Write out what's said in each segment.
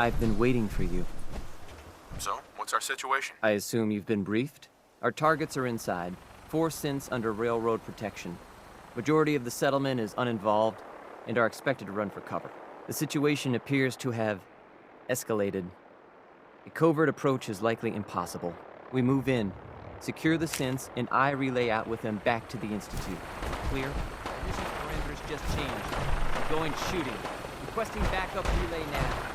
I've been waiting for you. So, what's our situation? I assume you've been briefed? Our targets are inside. 4 synths under railroad protection. Majority of the settlement is uninvolved and are expected to run for cover. The situation appears to have escalated. A covert approach is likely impossible. We move in, secure the synths, and I relay out with them back to the Institute. Clear? Mission parameters just changed. I'm going shooting. Requesting backup relay now.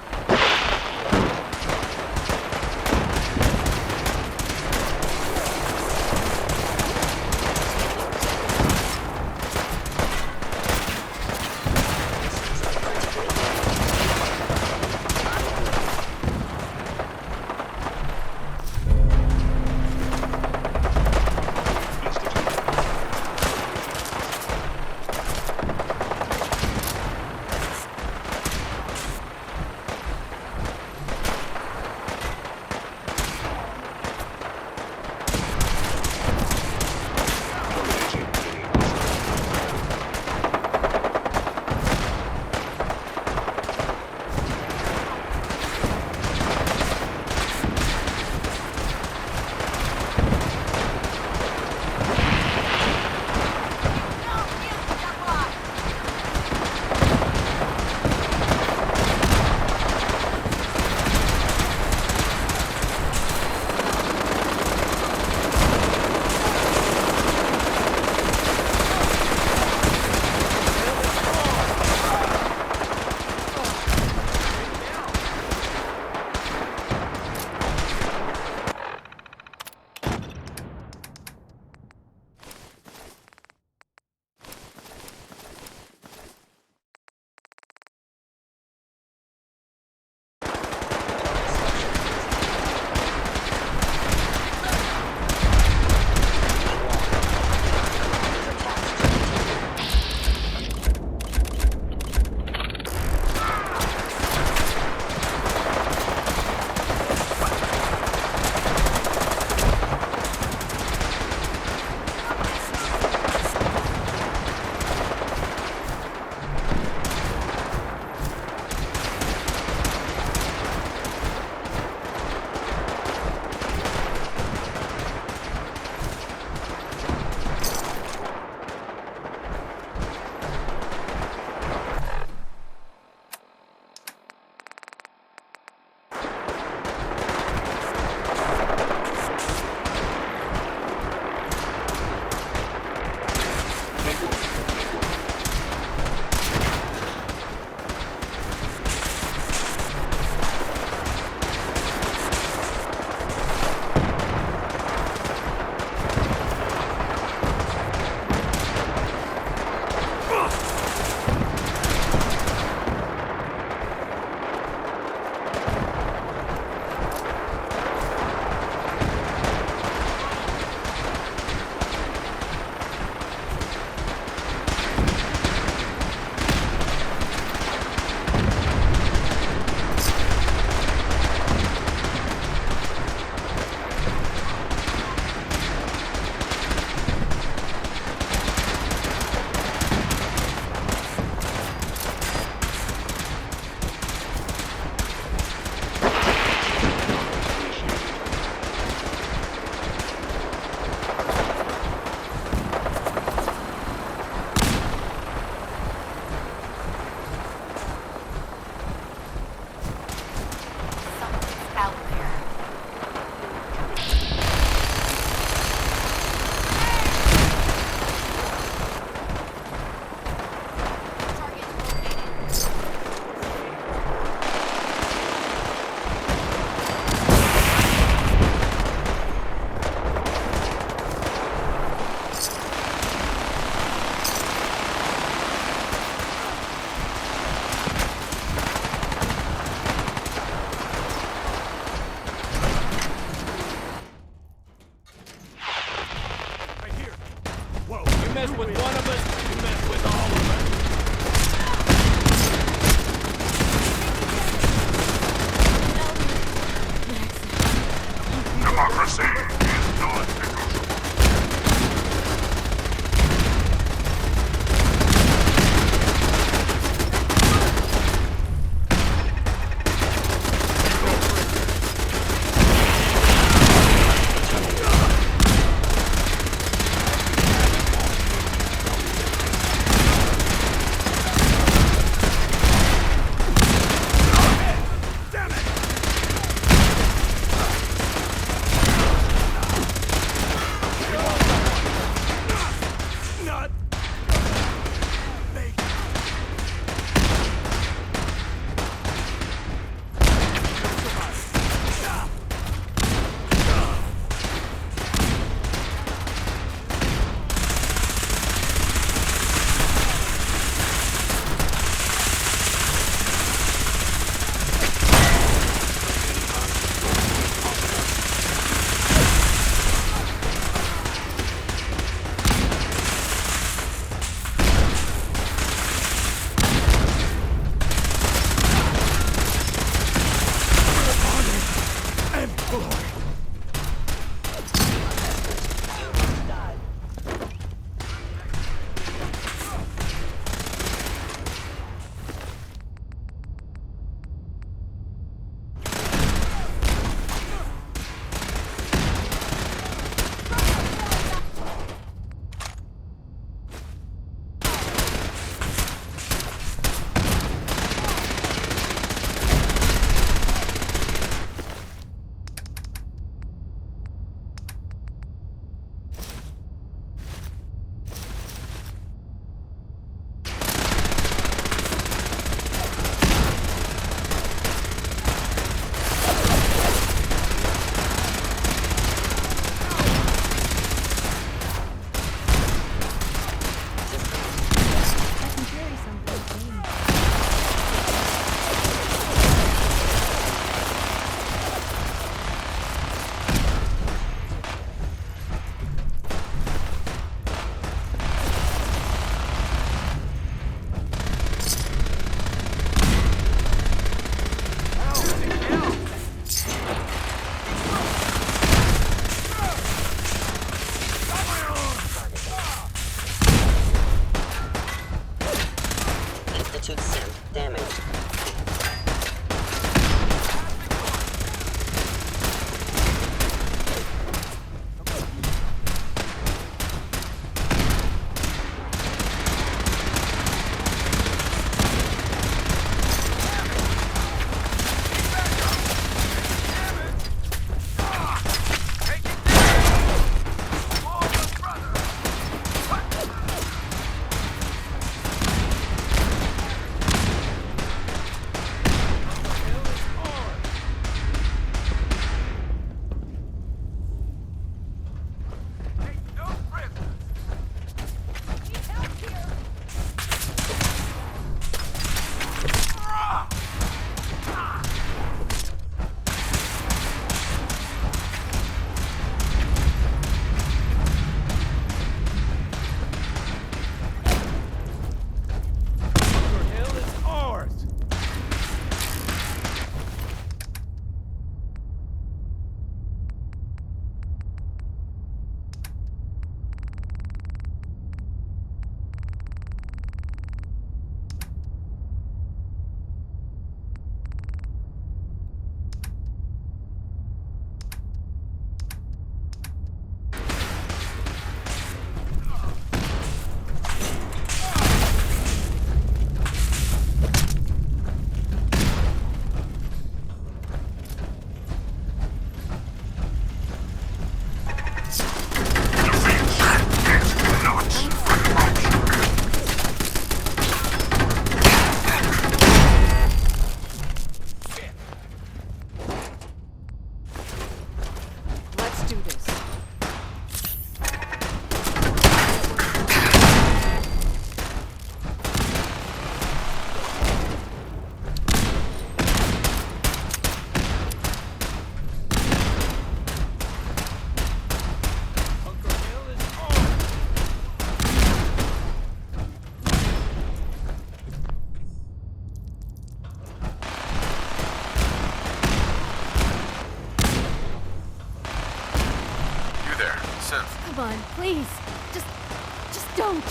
Please, just don't.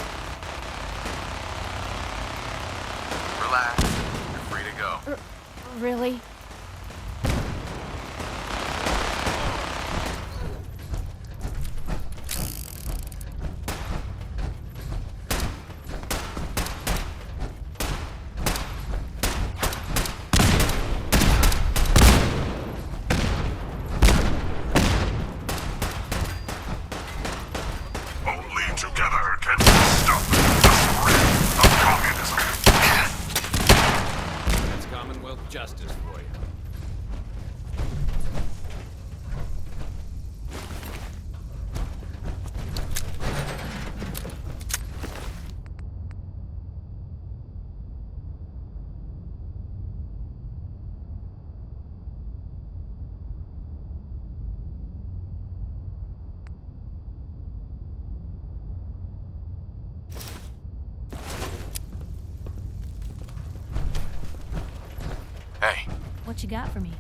Relax. You're free to go. Really? Only together can we stop the spread of communism. That's Commonwealth justice for you. Hey, What you got for me?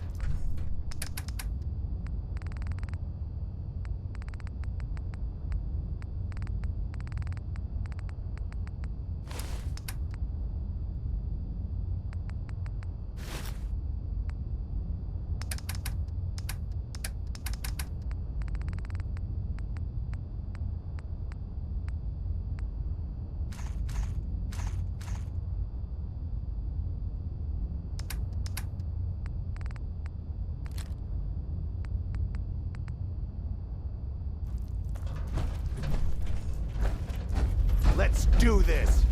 Let's do this!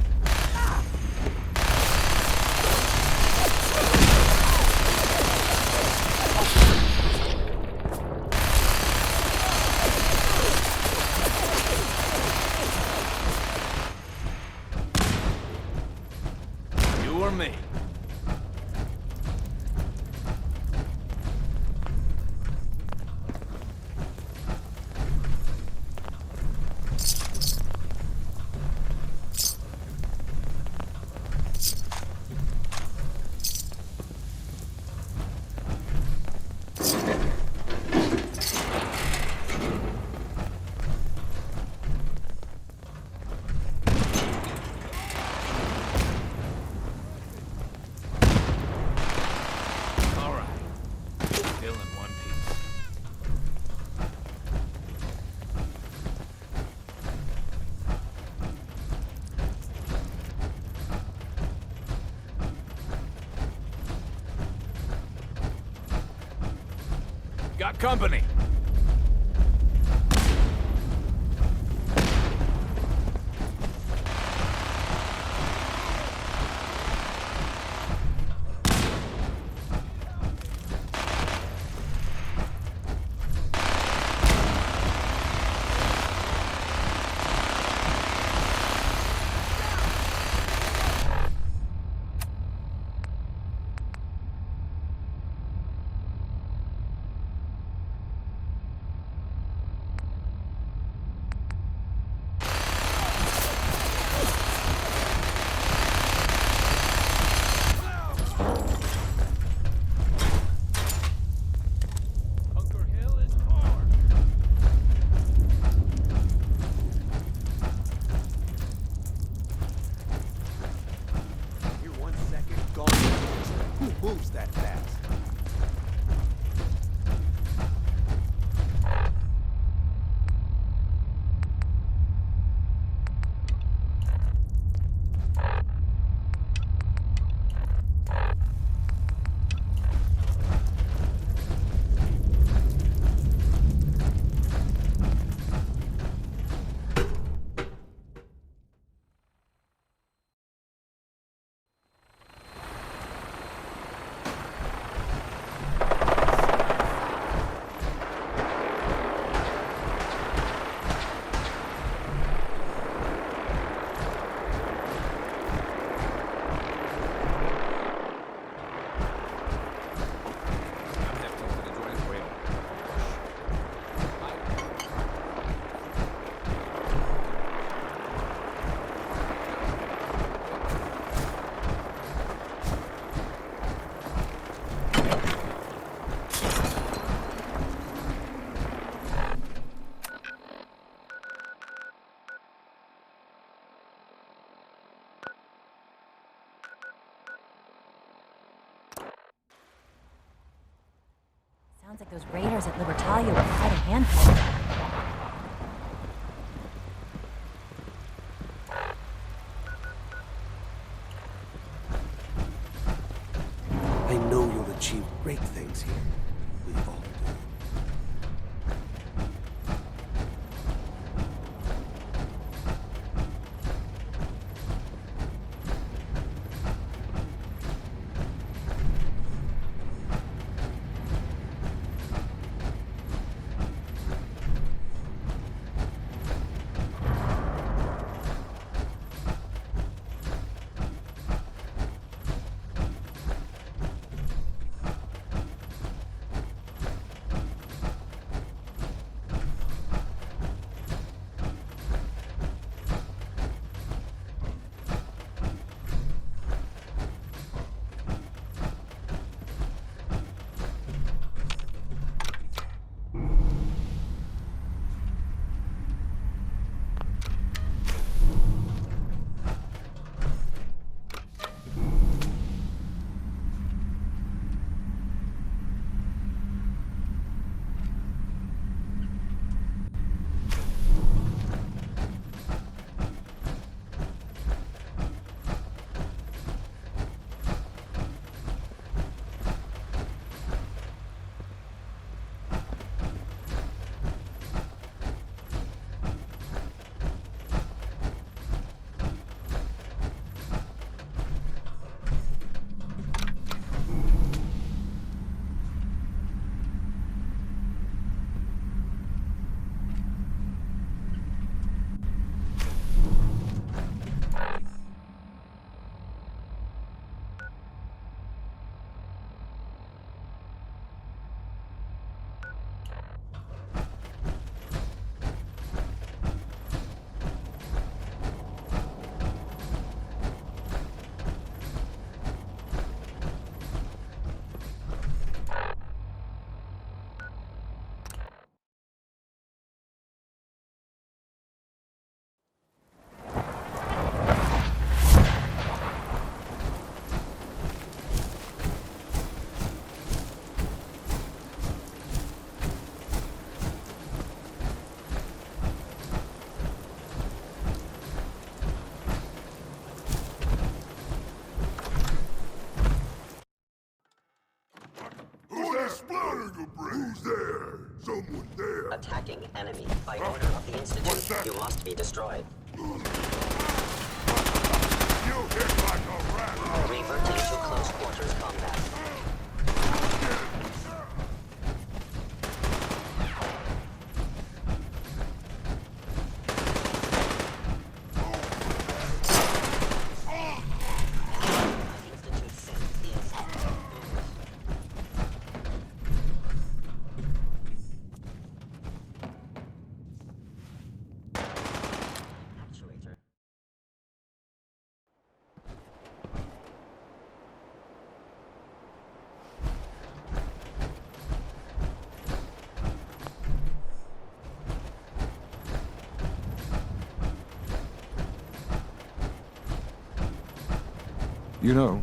You or me? All right. Still in one piece. Got company. Sounds like those raiders at Libertalia were quite a handful. I know you'll achieve great things here. We all do. Who's there? Someone there. Attacking enemy. By order of the Institute, you must be destroyed. You hit like a rat. Reverting to close quarters combat. You know,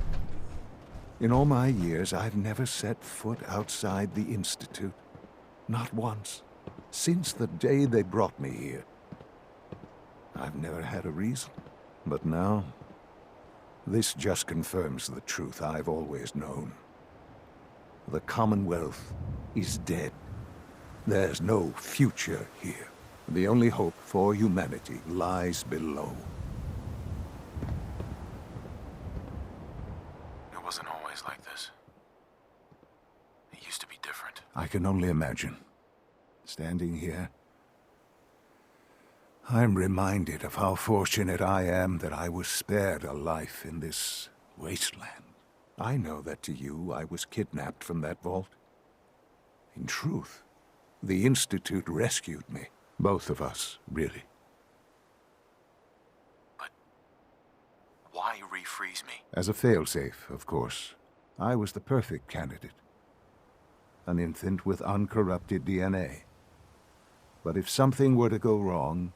in all my years, I've never set foot outside the Institute. Not once. Since the day they brought me here. I've never had a reason. But now, this just confirms the truth I've always known. The Commonwealth is dead. There's no future here. The only hope for humanity lies below. It wasn't always like this. It used to be different. I can only imagine. Standing here, I'm reminded of how fortunate I am that I was spared a life in this wasteland. I know that to you, I was kidnapped from that vault. In truth, the Institute rescued me. Both of us, really. But why refreeze me? As a failsafe, of course. I was the perfect candidate. An infant with uncorrupted DNA. But if something were to go wrong,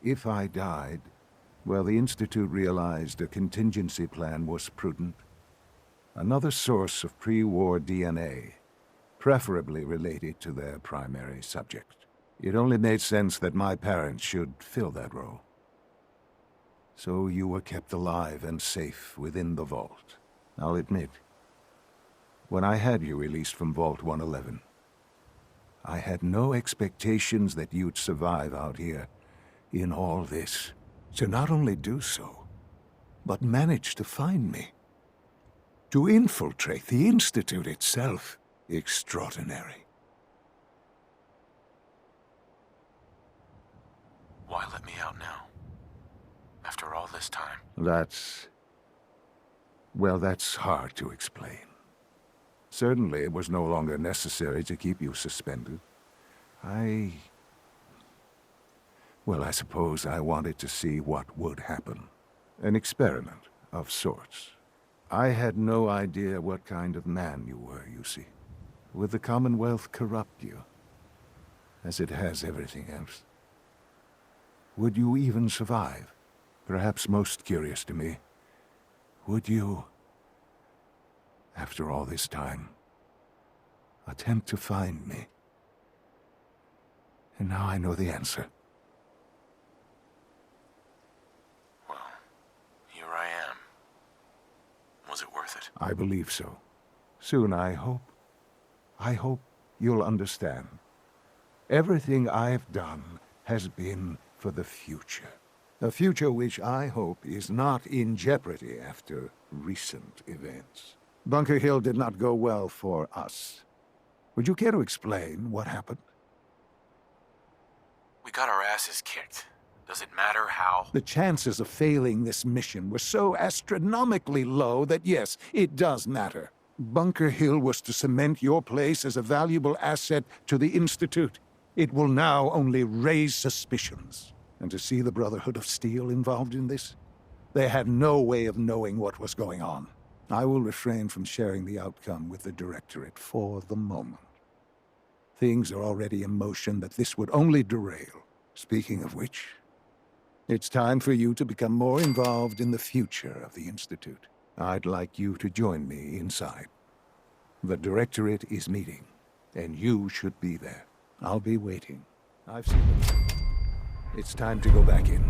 if I died, well, the Institute realized a contingency plan was prudent. Another source of pre-war DNA, preferably related to their primary subject. It only made sense that my parents should fill that role. So you were kept alive and safe within the vault. I'll admit, when I had you released from Vault 111, I had no expectations that you'd survive out here in all this. To not only do so, but manage to find me. To infiltrate the Institute itself. Extraordinary. Why let me out now? After all this time? Well, that's hard to explain. Certainly, it was no longer necessary to keep you suspended. Well, I suppose I wanted to see what would happen. An experiment of sorts. I had no idea what kind of man you were, you see. Would the Commonwealth corrupt you, as it has everything else? Would you even survive? Perhaps most curious to me, would you, after all this time, attempt to find me? And now I know the answer. Well, here I am. Was it worth it? I believe so. Soon, I hope. I hope you'll understand. Everything I've done has been for the future. A future which I hope is not in jeopardy after recent events. Bunker Hill did not go well for us. Would you care to explain what happened? We got our asses kicked. Does it matter how? The chances of failing this mission were so astronomically low that yes, it does matter. Bunker Hill was to cement your place as a valuable asset to the Institute. It will now only raise suspicions. And to see the Brotherhood of Steel involved in this? They had no way of knowing what was going on. I will refrain from sharing the outcome with the Directorate for the moment. Things are already in motion that this would only derail. Speaking of which, it's time for you to become more involved in the future of the Institute. I'd like you to join me inside. The Directorate is meeting, and you should be there. I'll be waiting. I've seen them. It's time to go back in.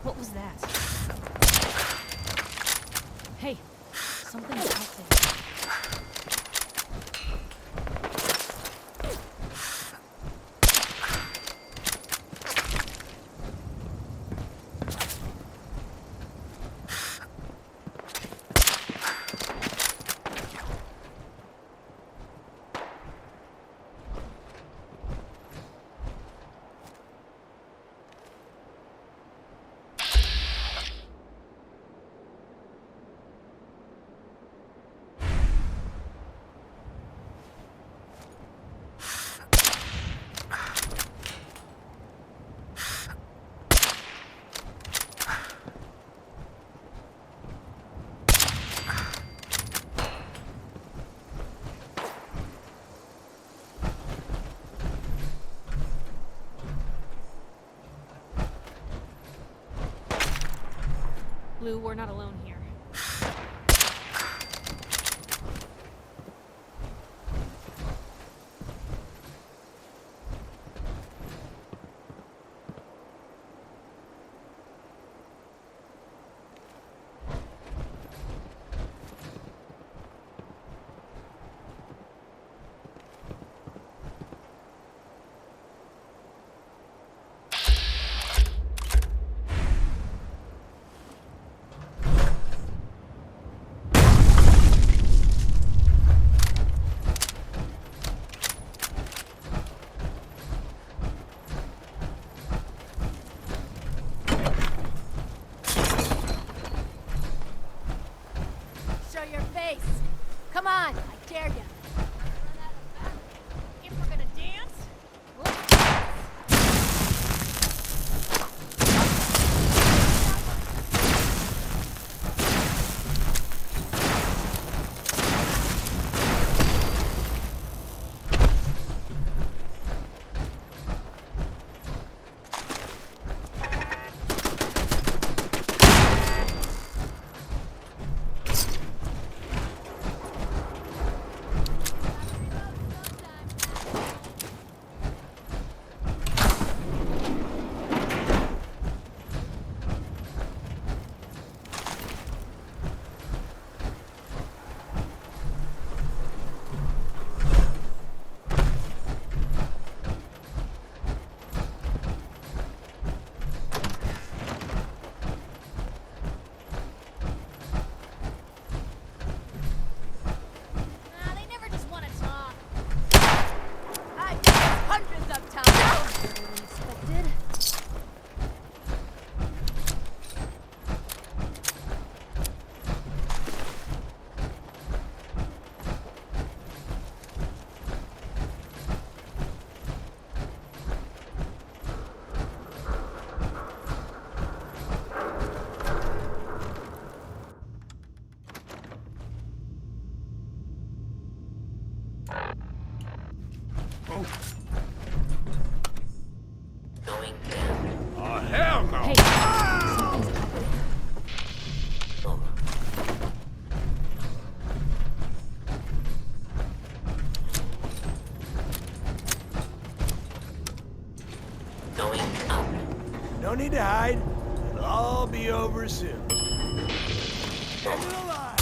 What was that? Hey, something's out there. Blue, we're not alone here. Come on, I dare you. If we're gonna dance, No need to hide. It'll all be over soon. End of the line.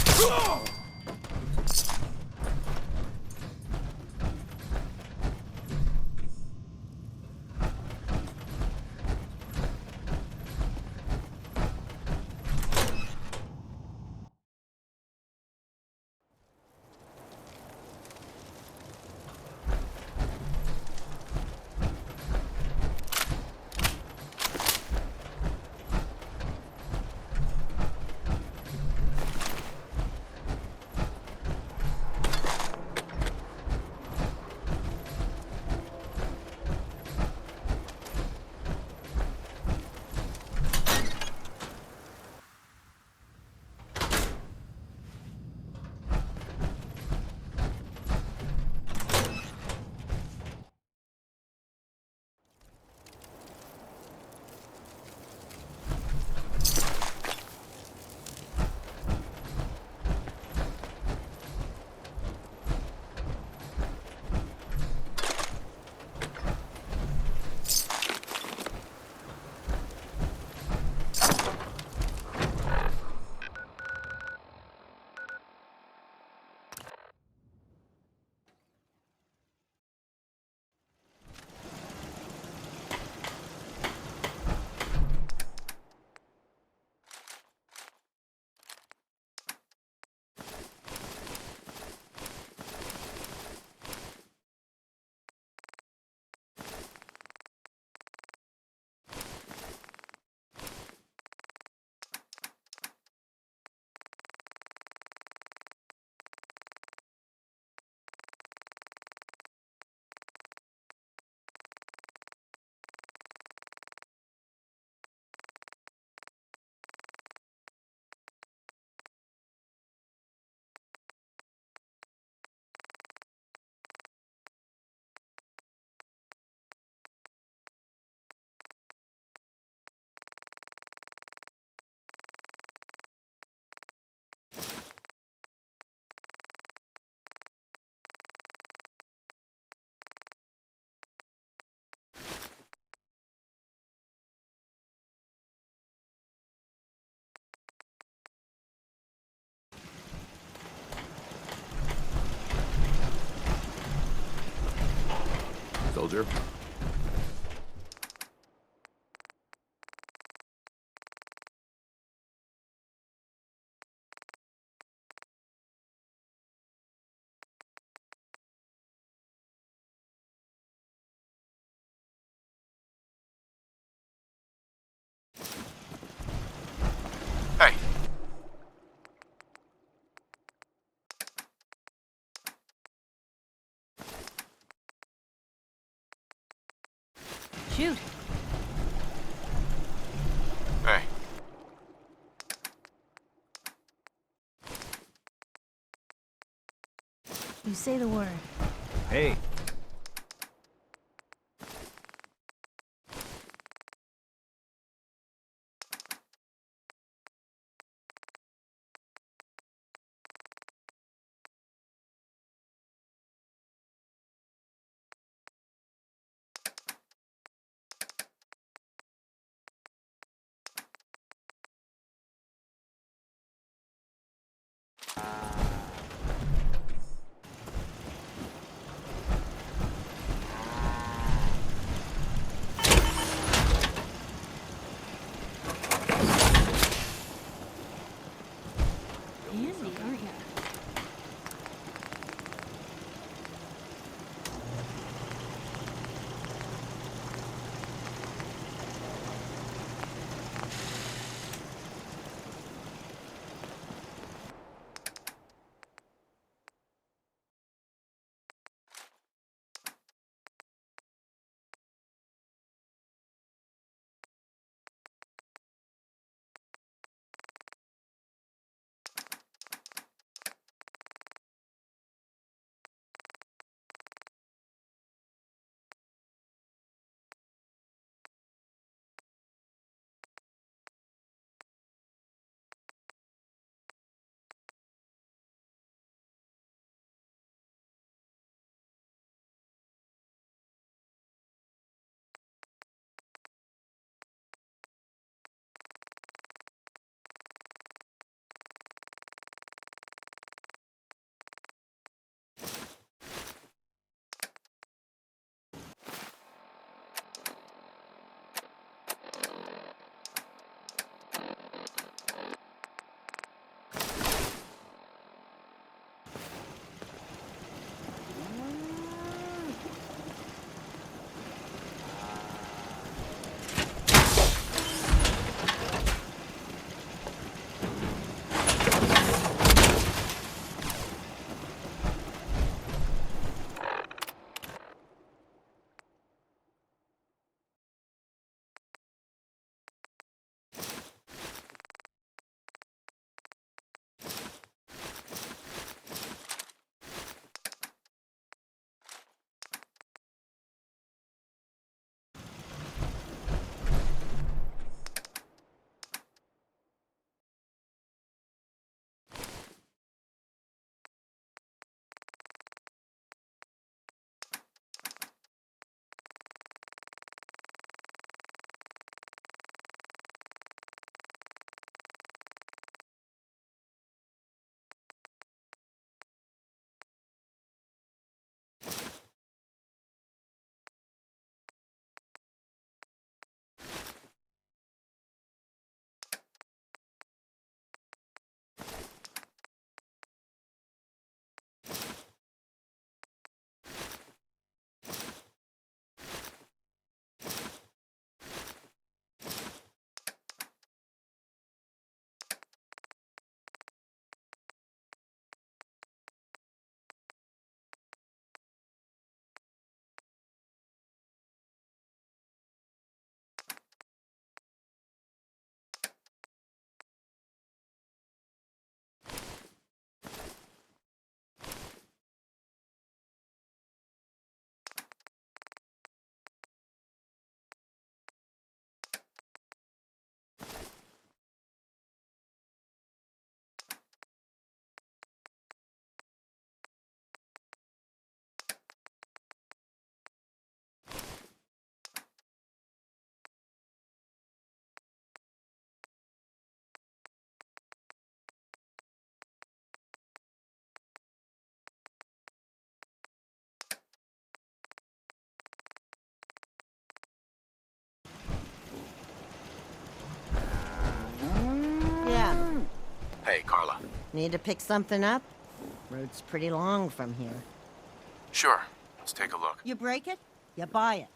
Soldier. Hey. Shoot. Hey. You say the word. Hey, Handy, aren't ya? Need to pick something up? Road's pretty long from here. Sure. Let's take a look. You break it, you buy it.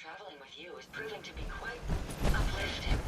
Traveling with you is proving to be quite uplifting.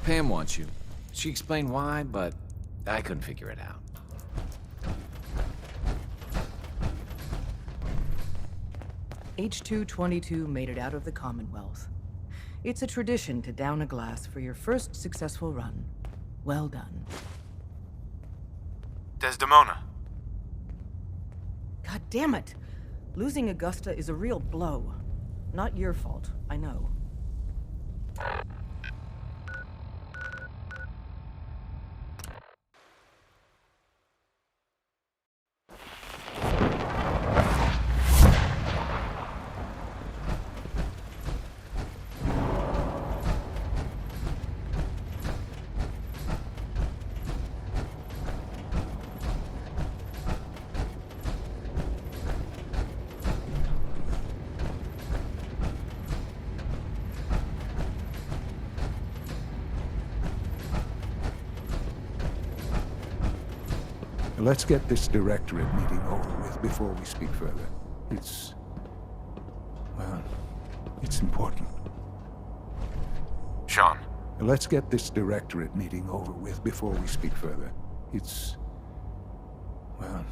Pam wants you. She explained why, but I couldn't figure it out. H-222 made it out of the Commonwealth. It's a tradition to down a glass for your first successful run. Well done. Desdemona. God damn it! Losing Augusta is a real blow. Not your fault, I know. Let's get this directorate meeting over with before we speak further. It's... well, it's important. Sean. Let's get this directorate meeting over with before we speak further. It's... well,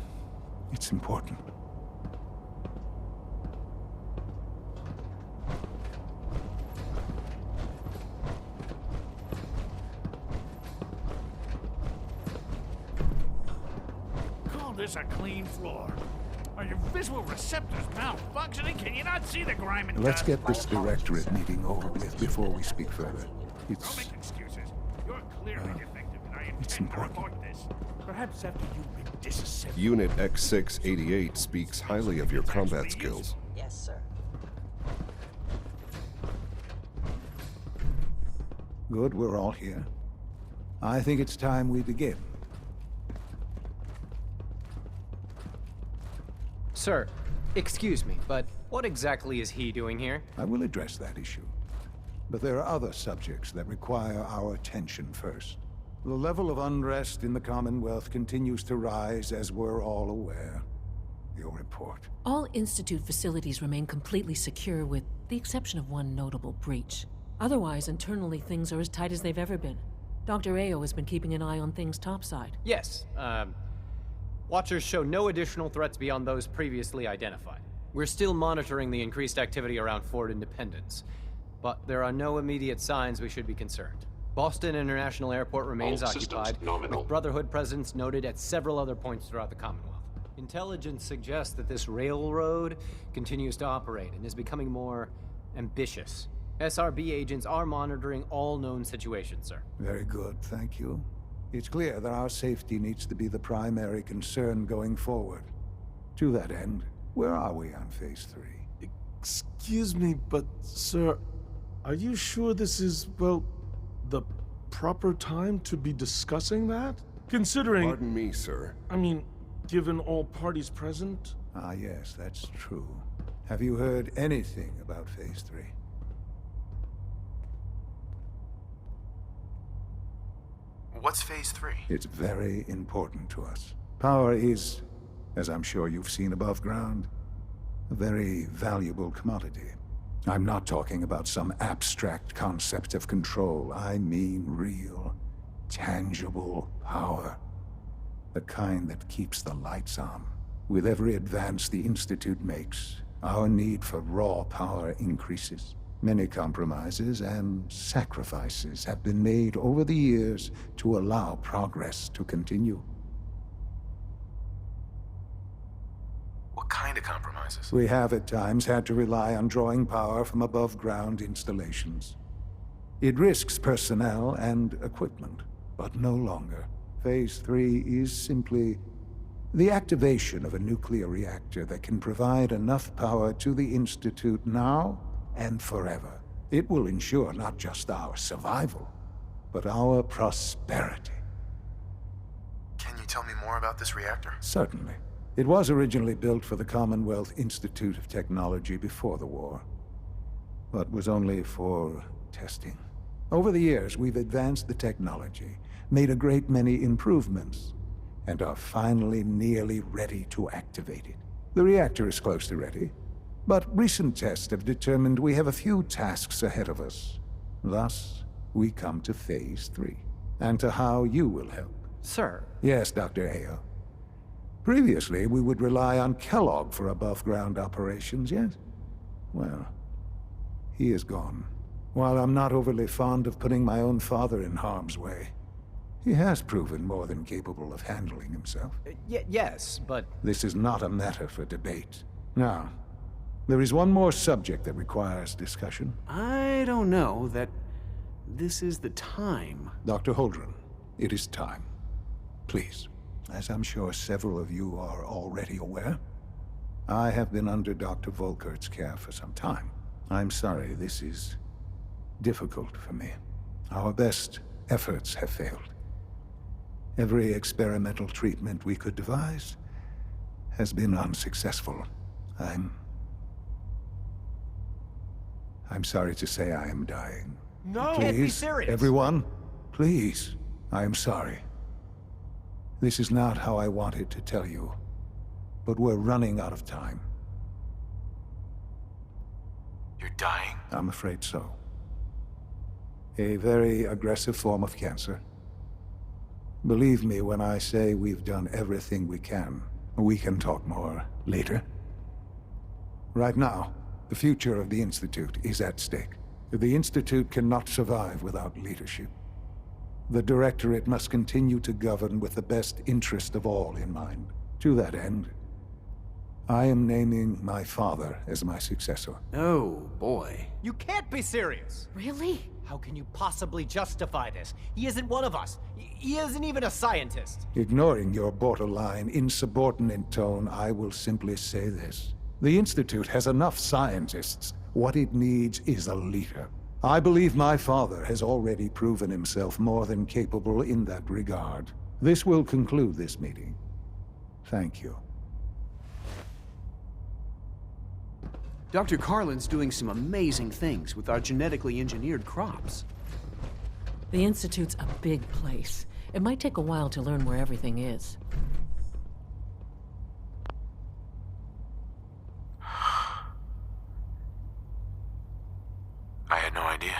it's important. This a clean floor. Are your visual receptors malfunctioning? Can you not see the grime and Let's dust? get this directorate meeting over with before we speak further. Don't It's... make excuses. You're clearly defective, and I it's intend to important. report this. Perhaps after you've been disassembled. Unit X688 speaks highly of your combat skills. Yes, sir. Good, we're all here. I think it's time we begin. Sir, excuse me, but what exactly is he doing here? I will address that issue. But there are other subjects that require our attention first. The level of unrest in the Commonwealth continues to rise, as we're all aware. Your report. All Institute facilities remain completely secure with the exception of one notable breach. Otherwise, internally, things are as tight as they've ever been. Dr. Ayo has been keeping an eye on things topside. Yes, Watchers show no additional threats beyond those previously identified. We're still monitoring the increased activity around Fort Independence, but there are no immediate signs we should be concerned. Boston International Airport remains occupied, with Brotherhood presence noted at several other points throughout the Commonwealth. Intelligence suggests that this railroad continues to operate and is becoming more ambitious. SRB agents are monitoring all known situations, sir. Very good, thank you. It's clear that our safety needs to be the primary concern going forward. To that end, where are we on Phase 3? Excuse me, but sir, are you sure this is, well, the proper time to be discussing that? Considering... Pardon me, sir. I mean, given all parties present? Ah, yes, that's true. Have you heard anything about Phase 3? What's Phase 3? It's very important to us. Power is, as I'm sure you've seen above ground, a very valuable commodity. I'm not talking about some abstract concept of control. I mean real, tangible power. The kind that keeps the lights on. With every advance the Institute makes, our need for raw power increases. Many compromises and sacrifices have been made over the years to allow progress to continue. What kind of compromises? We have at times had to rely on drawing power from above-ground installations. It risks personnel and equipment, but no longer. Phase 3 is simply the activation of a nuclear reactor that can provide enough power to the Institute now and forever. It will ensure not just our survival, but our prosperity. Can you tell me more about this reactor? Certainly. It was originally built for the Commonwealth Institute of Technology before the war, but was only for testing. Over the years, we've advanced the technology, made a great many improvements, and are finally nearly ready to activate it. The reactor is close to ready, but recent tests have determined we have a few tasks ahead of us. Thus, we come to Phase 3, and to how you will help. Sir? Yes, Dr. Ayo. Previously, we would rely on Kellogg for above-ground operations, yes? Well, he is gone. While I'm not overly fond of putting my own father in harm's way, he has proven more than capable of handling himself. Yes, but... This is not a matter for debate. Now, there is one more subject that requires discussion. I don't know that this is the time. Dr. Holdren, it is time. Please. As I'm sure several of you are already aware, I have been under Dr. Volkert's care for some time. I'm sorry this is difficult for me. Our best efforts have failed. Every experimental treatment we could devise has been unsuccessful. I'm sorry to say I am dying. No! Please, Can't be serious! Everyone, please, I am sorry. This is not how I wanted to tell you, but we're running out of time. You're dying? I'm afraid so. A very aggressive form of cancer. Believe me when I say we've done everything we can. We can talk more later. Right now, the future of the Institute is at stake. The Institute cannot survive without leadership. The Directorate must continue to govern with the best interest of all in mind. To that end, I am naming my father as my successor. Oh, boy. You can't be serious! Really? How can you possibly justify this? He isn't one of us. He isn't even a scientist. Ignoring your borderline, insubordinate tone, I will simply say this. The Institute has enough scientists. What it needs is a leader. I believe my father has already proven himself more than capable in that regard. This will conclude this meeting. Thank you. Dr. Carlin's doing some amazing things with our genetically engineered crops. The Institute's a big place. It might take a while to learn where everything is. I had no idea.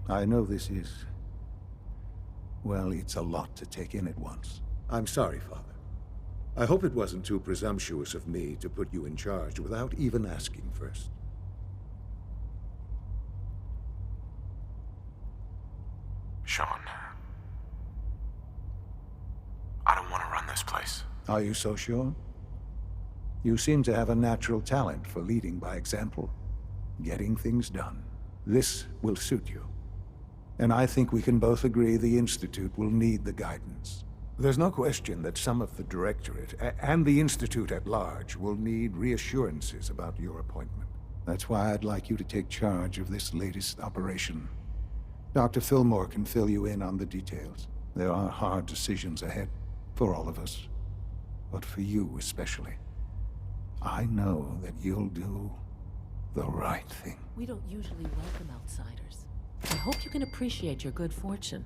I know this is... well, it's a lot to take in at once. I'm sorry, Father. I hope it wasn't too presumptuous of me to put you in charge without even asking first. Sean, I don't want to run this place. Are you so sure? You seem to have a natural talent for leading by example, getting things done. This will suit you. And I think we can both agree the Institute will need the guidance. There's no question that some of the Directorate, and the Institute at large, will need reassurances about your appointment. That's why I'd like you to take charge of this latest operation. Dr. Fillmore can fill you in on the details. There are hard decisions ahead, for all of us. But for you especially. I know that you'll do the right thing. We don't usually welcome outsiders. I hope you can appreciate your good fortune.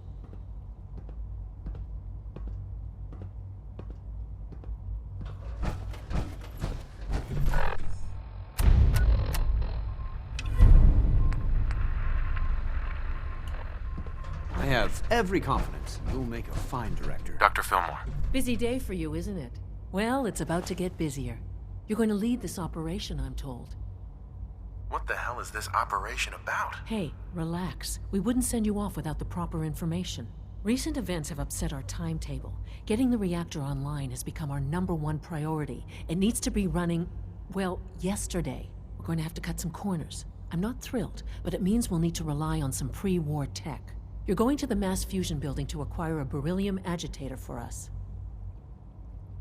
I have every confidence you'll make a fine director. Dr. Fillmore. Busy day for you, isn't it? Well, it's about to get busier. You're going to lead this operation, I'm told. What the hell is this operation about? Hey, relax. We wouldn't send you off without the proper information. Recent events have upset our timetable. Getting the reactor online has become our #1 priority. It needs to be running, well, yesterday. We're going to have to cut some corners. I'm not thrilled, but it means we'll need to rely on some pre-war tech. You're going to the mass fusion building to acquire a beryllium agitator for us.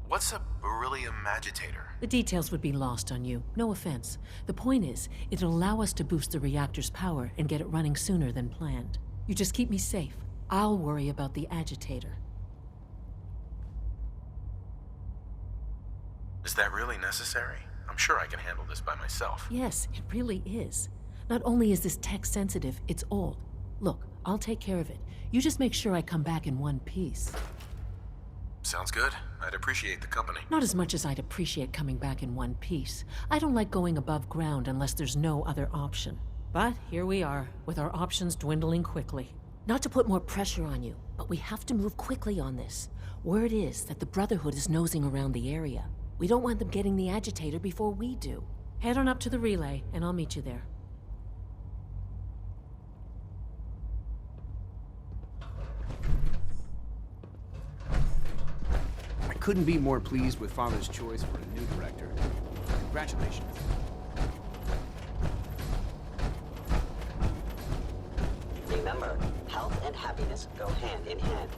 What's a beryllium agitator? The details would be lost on you. No offense. The point is, it'll allow us to boost the reactor's power and get it running sooner than planned. You just keep me safe. I'll worry about the agitator. Is that really necessary? I'm sure I can handle this by myself. Yes, it really is. Not only is this tech sensitive, it's old. Look, I'll take care of it. You just make sure I come back in one piece. Sounds good. I'd appreciate the company. Not as much as I'd appreciate coming back in one piece. I don't like going above ground unless there's no other option. But here we are, with our options dwindling quickly. Not to put more pressure on you, but we have to move quickly on this. Word is that the Brotherhood is nosing around the area. We don't want them getting the agitator before we do. Head on up to the relay, and I'll meet you there. I couldn't be more pleased with Father's choice for a new director. Congratulations. Remember, health and happiness go hand in hand.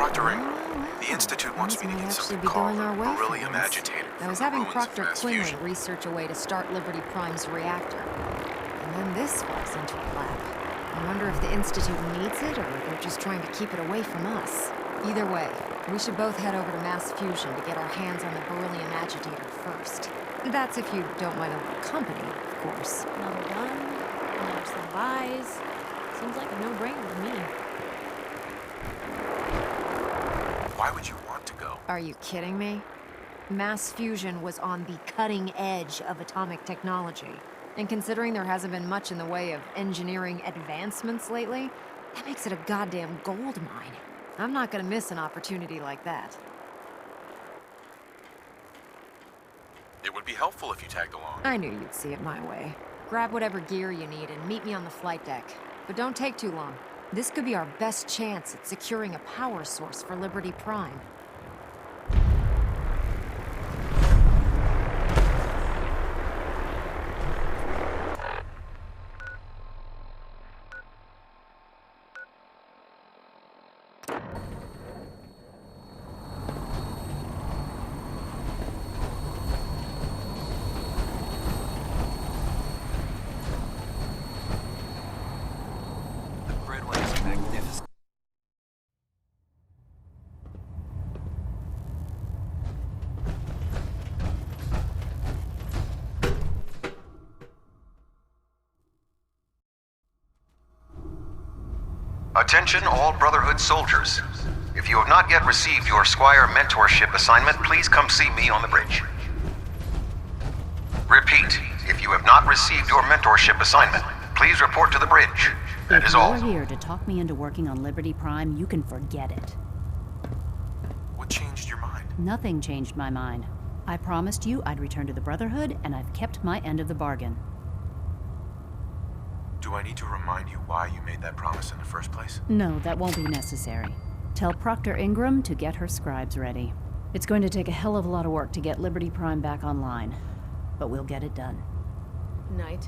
Proctor Ingram. The Institute wants me to get something called a beryllium agitator. I was having Proctor Quinlan research a way to start Liberty Prime's reactor. And then this falls into a lap. I wonder if the Institute needs it, or they're just trying to keep it away from us. Either way, we should both head over to Mass Fusion to get our hands on the beryllium agitator first. That's if you don't mind a little company, of course. Another run, another supplies. Seems like a no-brainer to me. Why would you want to go? Are you kidding me? Mass fusion was on the cutting edge of atomic technology. And considering there hasn't been much in the way of engineering advancements lately, that makes it a goddamn gold mine. I'm not gonna miss an opportunity like that. It would be helpful if you tagged along. I knew you'd see it my way. Grab whatever gear you need and meet me on the flight deck. But don't take too long. This could be our best chance at securing a power source for Liberty Prime. Attention all Brotherhood soldiers. If you have not yet received your Squire mentorship assignment, please come see me on the bridge. Repeat, if you have not received your mentorship assignment, please report to the bridge. That is all. If you're here to talk me into working on Liberty Prime, you can forget it. What changed your mind? Nothing changed my mind. I promised you I'd return to the Brotherhood, and I've kept my end of the bargain. Do I need to remind you why you made that promise in the first place? No, that won't be necessary. Tell Proctor Ingram to get her scribes ready. It's going to take a hell of a lot of work to get Liberty Prime back online, but we'll get it done. Night.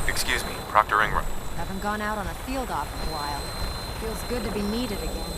Excuse me, Proctor Ingram. Haven't gone out on a field op in a while. Feels good to be needed again.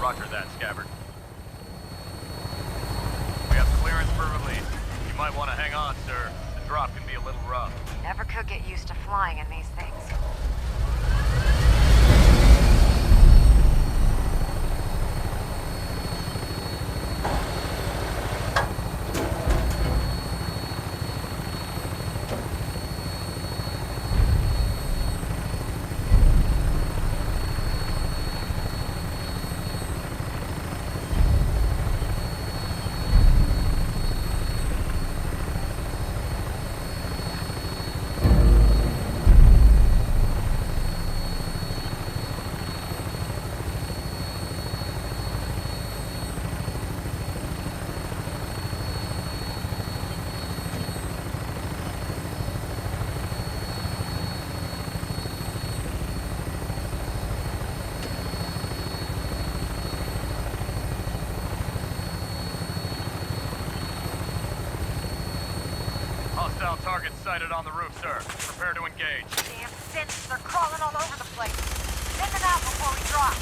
Roger that, Scabbard. We have clearance for release. You might want to hang on, sir. The drop can be a little rough. Never could get used to flying in these things. Hostile target sighted on the roof, sir. Prepare to engage. Damn synths, they're crawling all over the place. Send them out before we drop.